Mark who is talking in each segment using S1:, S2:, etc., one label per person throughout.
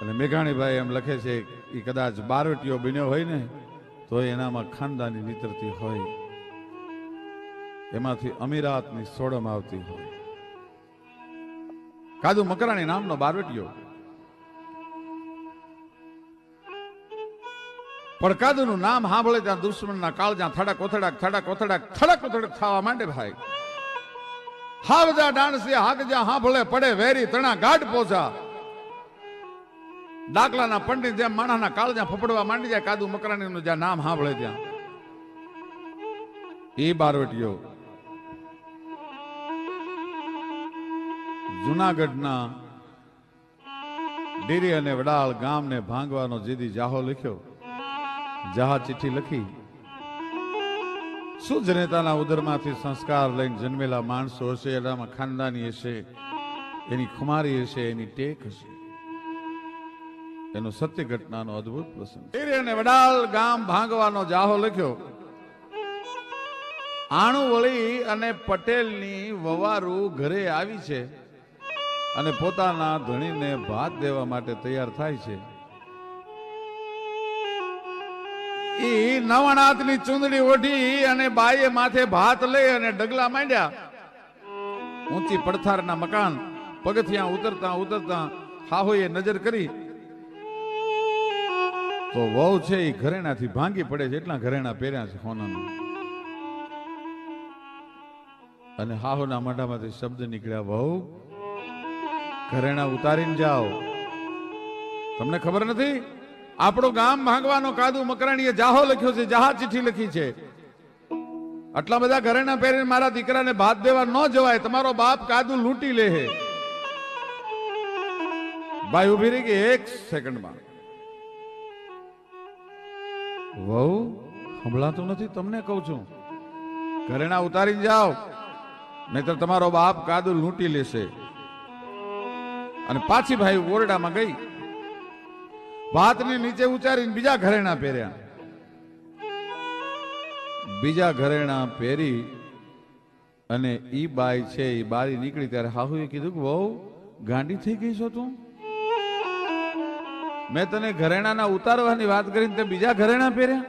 S1: અને મેઘાણીભાઈ એમ લખે છે એ કદાચ બારવટીયો બન્યો હોય ને તો એનામાં ખાનદાની વિતરતી હોય, એમાંથી અમીરાતની સોડમ આવતી હોય. કાદુ મકરાણી નામનો બારવટીયો, પણ કાદુનું નામ સાંભળે ત્યાં દુશ્મનના કાળજા થડક ઓથડાક થડક ઓથડાક થડક ઓથડક થવા માંડે. ભાઈ હાવજા ડાણસી હાગજા સાંભળે પડે વેરી તણા ગાઢ પોચા. ડાકલાના પંડિત જેમ માણસના કાળજા ફફડવા માંડી જાય કાદુ મકરાણીનું જ્યાં નામ સાંભળે ત્યાં. એ બારવટીયો જુનાગઢના ડેરી અને વડાળ ગામને ભાંગવાનો જેદી જાહો લખ્યો, જહા ચિઠ્ઠી લખી. શું જનેતાના ઉદરમાંથી સંસ્કાર લઈને જન્મેલા માણસો હશે, એનામાં ખાનદાની હશે, એની ખુમારી હશે, એની ટેક હશે. એનો સત્ય ઘટનાનો અદભુત પ્રસંગ. ડેરી અને વડાળ ગામ ભાંગવાનો જાહો લખ્યો. આણુવળી અને પટેલની વવારું ઘરે આવી છે અને પોતાના ધણીને ભાત દેવા માટે તૈયાર થાય છે. એ નવનાથની ચૂંદડી ઓઢી અને બાઈએ માથે ભાત લઈ અને ડગલા માંડ્યા. ઊંચી પડથારના મકાન પગથિયા ઉતરતા ઉતરતા હાહોએ નજર કરી તો વહુ છે એ ઘરેણાથી ભાંગી પડે છે. એટલા ઘરેણા પહેર્યા છે સોનાના. અને હાહોના મોઢામાંથી શબ્દ નીકળ્યા, વહુ ઘરેણા ઉતારીને જાઓ. તમને ખબર નથી આપણું ગામ ભાંગવાનો કાદુ મકરાણીએ જાહો લખ્યો છે, જહા ચિઠ્ઠી લખી છે. આટલા બધા ઘરેણા પહેરીને મારા દીકરાને ભાત દેવા ન જવાય, તમારો બાપ કાદુ લૂંટી લે. ભાઈ ઉભી રહી ગઈ એક સેકન્ડમાં. વહુ સંભળાતું નથી, તમને કહું છું, ઘરેણા ઉતારીને જાઓ નહીતર તમારો બાપ કાદુ લૂંટી લેશે. અને પાછી ભાઈ ઓરડામાં ગઈ, ભાતને નીચે ઉચારીને બીજા ઘરેણા પહેર્યા. બીજા ઘરેણા પહેરી અને ઈ બાઈ છે એ બારી નીકળી ત્યારે હાહુએ કીધું કે વહુ ગાંડી થઈ ગઈ છો તું? મેં તને ઘરેણાના ઉતારવાની વાત કરીને તે બીજા ઘરેણા પહેર્યા.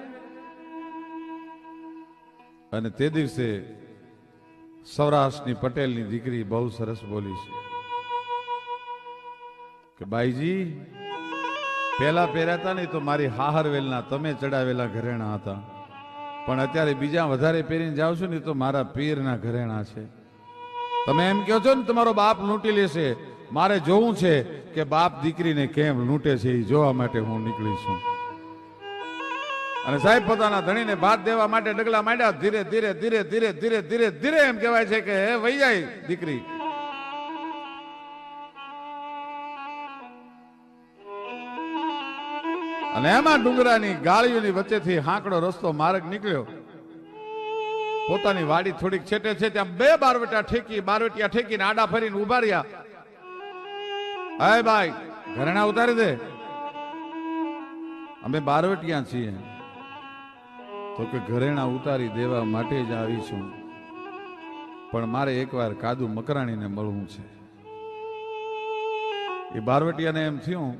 S1: અને તે દિવસે સૌરાષ્ટ્રની પટેલની દીકરી બહુ સરસ બોલી છે કે બાઈજી પહેલા પહેર્યા હતા ને તો મારી હાહરવેલના તમે ચડાવેલા ઘરેણા હતા, પણ અત્યારે બીજા વધારે પહેરીને જાવ છો ને તો મારા પીરના ઘરેણા છે. તમે એમ કહો છો ને તમારો બાપ લૂંટી લેશે, મારે જોવું છે કે બાપ દીકરીને કેમ લૂંટે છે એ જોવા માટે હું નીકળી છું. અને સાહેબ પોતાના ધણીને ભાત દેવા માટે ડગલા માંડ્યા. ધીરે ધીરે ધીરે ધીરે ધીરે ધીરે ધીરે એમ કહેવાય છે કે હે વહી જાય દીકરી. અને એમાં ડુંગરાની ગાળીઓની વચ્ચેથી હાંકડો રસ્તો માર્ગ નીકળ્યો. પોતાની વાડી થોડીક છેટે છે ત્યાં બે બારવટિયા ઠેકીને આડા ફરીને ઉભા રહ્યા. હાય ભાઈ ઘરેણા ઉતારી દે, અમે બારવટિયા છીએ. તો કે ઘરેણા ઉતારી દેવા માટે જ આવી છું, પણ મારે એકવાર કાદુ મકરાણીને મળવું છે. એ બારવટિયાને એમ થયું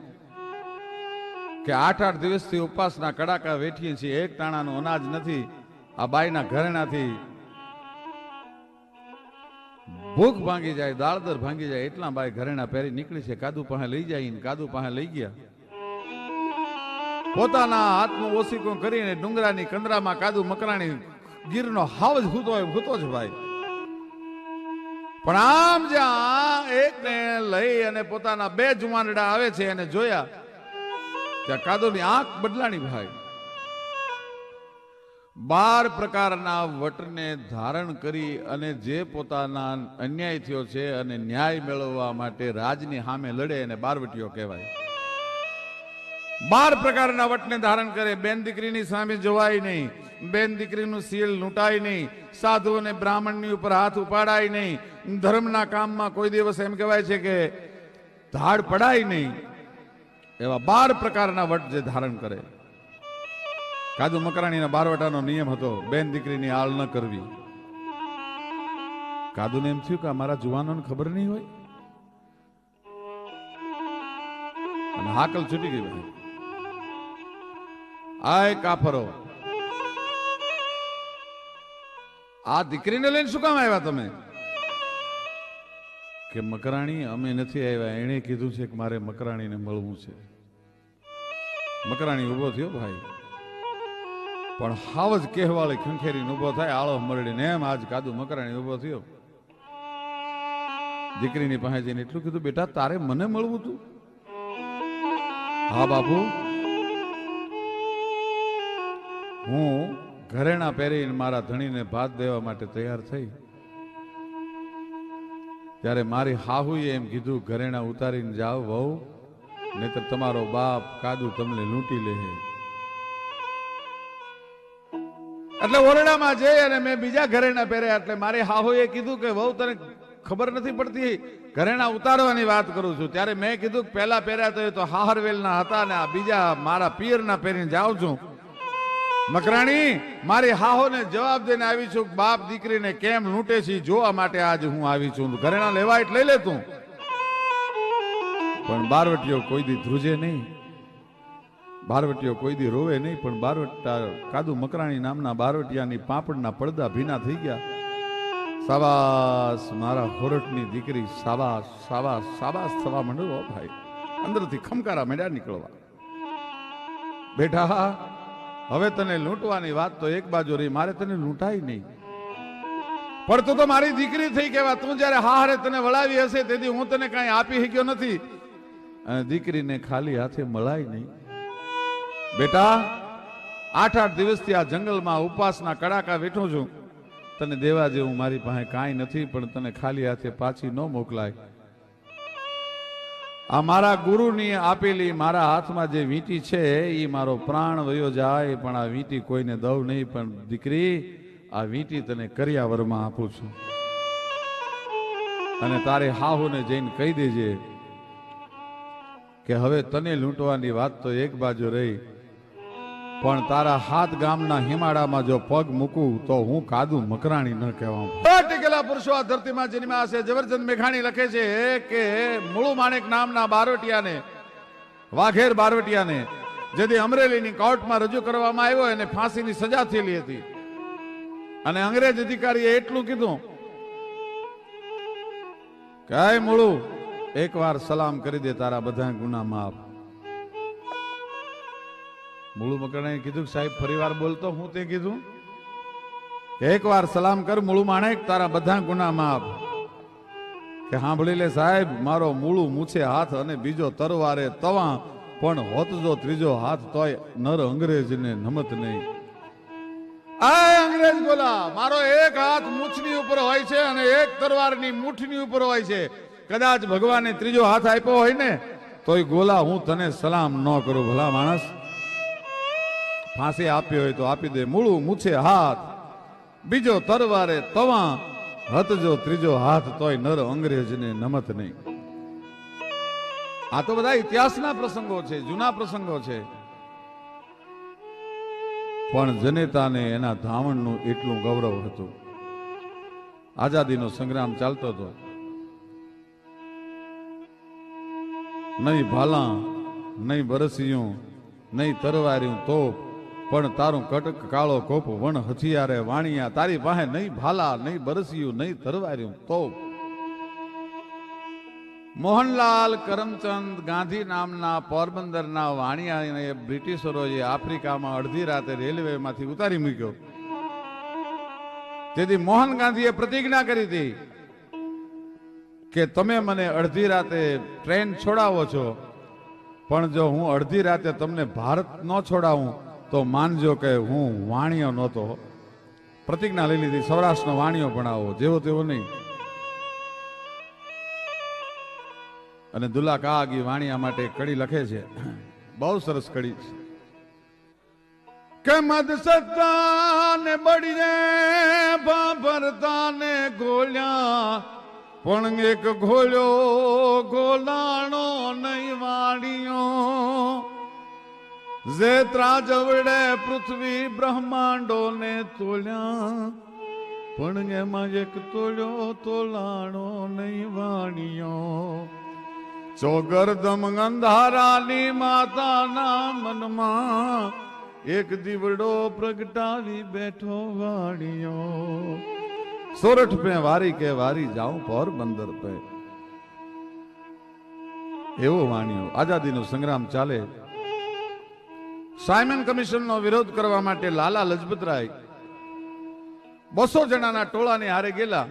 S1: કે 8-8 દિવસથી ઉપવાસના કડાકા વેઠીએ છીએ, એક ટાણાનું અનાજ નથી. આ બાઈના ઘરેણાથી ભૂખ ભાંગી જાય, દાળદર ભાંગી જાય એટલા બાઈ ઘરેણા પહેરી નીકળી છે. કાદુ પાસે લઈ જાય, કાદુ પાસે લઈ ગયા. પોતાના હાથનું ઓસીકું કરીને ડુંગરાની કંદરામાં કાદુ મકરાણી ગીરનો હાવજ ભૂતો છે ભાઈ. પણ આમ જ્યાં એકને લઈ અને પોતાના બે જુવાનડા આવે છે અને જોયા ત્યાં કાદુની આંખ બદલાણી ભાઈ. 12 પ્રકારના વટને ધારણ કરી અને જે પોતાના અન્યાય થયો છે અને ન્યાય મેળવવા માટે રાજની સામે લડે અને બારવટીયો કહેવાય. 12 પ્રકારના વટને ધારણ કરે. બેન દીકરીની સામે જોવાય નહીં, બેન દીકરીનું સીલ લૂંટાય નહીં, સાધુ અને બ્રાહ્મણની ઉપર હાથ ઉપાડાય નહીં, ધર્મના કામમાં કોઈ દિવસ એમ કહેવાય છે કે ધાડ પડાય નહીં. એવા 12 પ્રકારના વટ જે ધારણ કરે. કાદુ મકરાણીના બારવટાનો નિયમ હતો બેન દીકરીની આળ ન કરવી. કાદુને એમ થયું કે મારા જુવાનોને ખબર નહીં હોય. અને હાકલ છૂટી ગઈ ભાઈ. આય કાફરો, આ દીકરીને લઈને શું કામ આવ્યા તમે? કે મકરાણી અમે નથી આવ્યા, એણે કીધું છે કે મારે મકરાણીને મળવું છે. મકરાણી ઉભો થયો ભાઈ, પણ હાવ જ કહેવાળી ખંખેરીને ઉભો થાય આળો મરડીને, એમ આજ કાદુ મકરાણી ઉભો થયો. દીકરીની પાસે જઈને એટલું કીધું, બેટા તારે મને મળવું તું? હા બાપુ, હું ઘરેણા પહેરીને મારા ધણીને ભાત દેવા માટે તૈયાર થઈ, ત્યારે મારી હાહુએ એમ કીધું, ઘરેણા ઉતારીને જાઓ વહુ, નહીતર તમારો બાપ કાદુ તમને લૂંટી લે. એટલે ઓરડામાં જઈ અને મેં બીજા ઘરેણા પહેર્યા. એટલે મારી હાહુએ કીધું કે વહુ તને ખબર નથી પડતી, ઘરેણા ઉતારવાની વાત કરું છું. ત્યારે મેં કીધું કે પહેલા પહેર્યા તો હાહરવેલના હતા ને આ બીજા મારા પિયરના પહેરીને જાઉં છું. મકરાણી, મારી હાહોને જવાબ દઈને આવી છું, બાપ દીકરીને કેમ લૂંટે છે જોવા માટે આજ હું આવી છું. ઘરેણા લેવા એટલે લઈ લે તું. પણ બારવટીઓ કોઈ દી ધ્રુજે નહીં, બારવટીઓ કોઈ દી રોવે નહીં. પણ બારવટા કાદુ મકરાણી નામના બારવટિયાની પાપડના પડદા ભીના થઈ ગયા. સાબાસ મારા હોરઠની દીકરી, સાબાસ સાબાસ સાબાસ થવા માંડ્યો ભાઈ. અંદરથી ખમકારા મેળા નીકળવા. બેટા, હવે તને લૂંટવાની વાત તો એક બાજુ રહી, મારે તને લૂંટાય નહીં. પણ તું તો મારી દીકરી થઈ કેવા. તું જયારે હારે તને વળાવી હશે તેથી હું તને કાંઈ આપી શક્યો નથી, અને દીકરીને ખાલી હાથે મળાય નહીં. બેટા, 8 દિવસથી આ જંગલમાં ઉપાસના કડાકા બેઠો છું, તને દેવા જેવું મારી પાસે કાંઈ નથી, પણ તને ખાલી હાથે પાછી ન મોકલાય. આ મારા ગુરુની આપેલી મારા હાથમાં જે વીંટી છે એ મારો પ્રાણ વયો જાય, પણ આ વીંટી કોઈને દઉં નહીં. પણ દીકરી, આ વીંટી તને કરિયાવરમાં આપું છું, અને તારે હાહુને જઈને કહી દેજે કે હવે તને લૂંટવાની વાત તો એક બાજુ રહી, પણ તારા હાથ ગામના હિમાડામાં જો પગ મૂકું તો હું કાદુ મકરાણી ન કહેવાઉં. ટીકેલા પુરુષો આ ધરતીમાં જન્મ્યા છે. જબરજસ્ત મેઘાણી લખે છે કે મુળુ માણેક નામના બારવટિયાને, વાઘેર બારવટિયાને જેથી અમરેલીની કોર્ટમાં રજૂ કરવામાં આવ્યો એને ફાંસીની સજા થયેલી હતી. અને અંગ્રેજ અધિકારીએ એટલું કીધું કે આય મુળુ, એકવાર સલામ કરી દે, તારા બધા ગુના માફ. મુળુ મકરાણીએ કીધું કે સાહેબ ફરીવાર બોલતો. હું તે કીધું કે એકવાર સલામ કર મુળુ માણેક, તારા બધા ગુના માફ. કે સાંભળી લે સાહેબ, મારો મુળુ મૂછે હાથ અને બીજો તરવારે તવા, પણ હોત જો ત્રીજો હાથ તોય નર અંગ્રેજને નમત નહીં. આ અંગ્રેજ બોલા, મારો એક હાથ મૂછની ઉપર હોય છે અને એક તરવારની મૂઠની ઉપર હોય છે. કદાચ ભગવાને ત્રીજો હાથ આપ્યો હોય ને તોય ગોલા હું તને સલામ ન કરું. ભલા માણસ, ફાંસી આપી હોય તો આપી દે. મુળુ મૂછે હાથ, બીજો તરવારે તવા, હત જો ત્રીજો હાથ તોય નર અંગ્રેજને નમત નહીં. આ તો બધા ઇતિહાસના પ્રસંગો છે, જૂના પ્રસંગો છે. પણ જનેતાને એના ધાવણનું એટલું ગૌરવ હતું. આઝાદીનો સંગ્રામ ચાલતો હતો. નહીં ભાલા, નહીં બરસિયું, નહીં તરવાર્યું તોપ, પણ તારું કટક કાળો કોપ વણ હથિયારે વાણિયા. તારી પાસે નહીં ભાલા, નહીં બરસિયું, નહીં તરવાર્યું તોપ. મોહનલાલ કરમચંદ ગાંધી નામના પોરબંદરના વાણિયાને બ્રિટિશરોએ આફ્રિકામાં અડધી રાતે રેલવેમાંથી ઉતારી મૂક્યો. તેથી મોહન ગાંધીએ પ્રતિજ્ઞા કરી હતી કે તમે મને અડધી રાતે ટ્રેન છોડાવો છો, પણ જો હું અડધી રાતે તમને ભારત ન છોડાવું તો માનજો કે હું વાણિયો નહોતો. પ્રતિજ્ઞા લઈ લીધી, સૌરાષ્ટ્રનો વાણિયો ભણાવો, જેવો તેવો નહીં. અને દુલ્લા કાગી વાણિયા માટે કડી લખે છે, બહુ સરસ કડી છે કે મદ સત્તાને બળીને ભાભરતાને ગોળ્યા, પણ એક ઘોળ્યો ગોલાણો નહીં વાણિયો. જે ત્રાજવડે પૃથ્વી બ્રહ્માંડો ને તોલ્યા, પણ એમાં એક તોલ્યો તોલાણો નહીં વાણિયો. ચોગરદમ અંધારાની માતાના મનમાં એક દીવડો પ્રગટાવી બેઠો વાણિયો. સોરઠ પે વારી કે વારી જાઉં પોરબંદર પે. એવો વાણિયો. આઝાદીનો સંગ્રામ ચાલે. સાયમન કમિશનનો વિરોધ કરવા માટે લાલા લજપતરાય 200 જણાના ટોળાની હારે ગયેલા.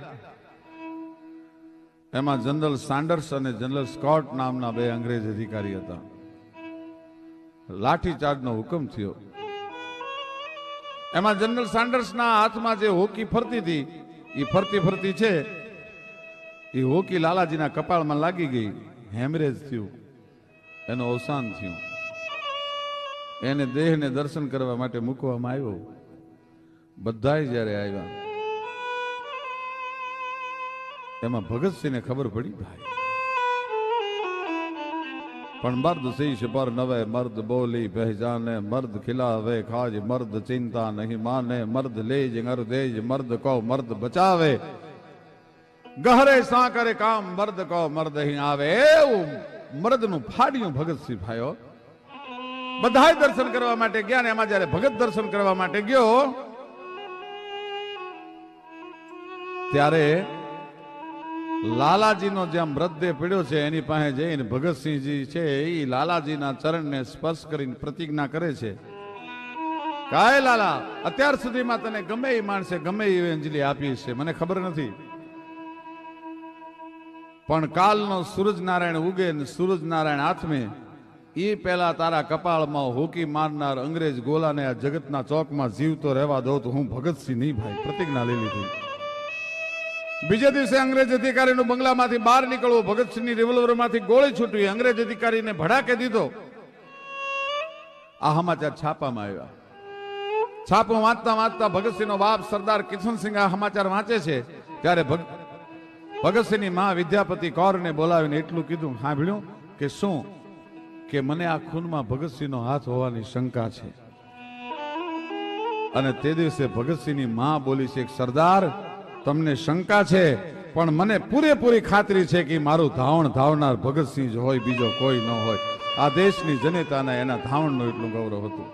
S1: એમાં જનરલ સાન્ડર્સ અને જનરલ સ્કોટ નામના 2 અંગ્રેજ અધિકારી હતા. લાઠીચાર્જનો હુકમ થયો. એમાં જનરલ સાન્ડર્સના હાથમાં જે હોકી ફરતી હતી એ ફરતી ફરતી છે એ હોકી લાલાજીના કપાળમાં લાગી ગઈ. હેમરેજ થયું, એનું અવસાન થયું. એને દેહને દર્શન કરવા માટે મૂકવામાં આવ્યો. બધાય જ્યારે આવ્યા એમાં ભગતસિંહને ખબર પડી ભાઈ પણ મર્દ શીશ પર નવે મર્દ બોલી પહેચાને મર્દ ખિલાવે ખાજ મર્દ ચિંતા નહીં માને મર્દ લેજ અરદેજ મર્દ કો મર્દ બચાવે ગહરે સા કરે કામ મર્દ કો મર્દ અહીં આવે. એવું મર્દનું ફાડ્યું ભગતસિંહ ભાઈઓ. બધાય દર્શન કરવા માટે ગયા ને એમાં જયારે ભગત દર્શન કરવા માટે ગયો ત્યારે લાલાજીનો જ્યાં મૃતદેહ પડ્યો છે એની પાસે જઈને ભગતસિંહજી છે એ લાલાજીના ચરણને સ્પર્શ કરીને પ્રતિજ્ઞા કરે છે. કાય લાલા, અત્યાર સુધીમાં તને ગમે એ માણસે ગમે એવી અંજલિ આપી છે, મને ખબર નથી, પણ કાલનો સૂરજનારાયણ ઉગે ને સૂરજનારાયણ હાથમે એ પહેલા તારા કપાળમાં હોકી મારનાર અંગ્રેજ ગોલાને આ જગતના ચોકમાં જીવતો રહેવા દઉં તો હું ભગતસિંહ નહીં ભાઈ. પ્રતિજ્ઞા લઈ લીધી. બીજે દિવસે અંગ્રેજ અધિકારીનું બંગલામાંથી બહાર નીકળવું, ભગતસિંહની રિવોલ્વરમાંથી ગોળી છૂટવી, અંગ્રેજ અધિકારીને ભડાકે દીધો. આ સમાચાર છાપામાં આવ્યા. છાપો વાંચતા વાંચતા ભગતસિંહનો બાપ સરદાર કિશનસિંહ આ સમાચાર વાંચે છે ત્યારે ભગતસિંહની માં વિદ્યાપતિ કૌરને બોલાવીને એટલું કીધું, સાંભળ્યું કે શું? કે મને આ ખૂનમાં ભગતસિંહનો હાથ હોવાની શંકા છે. અને તે દિવસે ભગતસિંહની માં બોલી છે, સરદાર તમને શંકા છે પણ મને પૂરેપૂરી ખાતરી છે કે મારું ધાવણ ધાવનાર ભગતસિંહ જ હોય, બીજો કોઈ ન હોય. આ દેશની જનતાને એના ધાવણનું એટલું ગૌરવ હતું.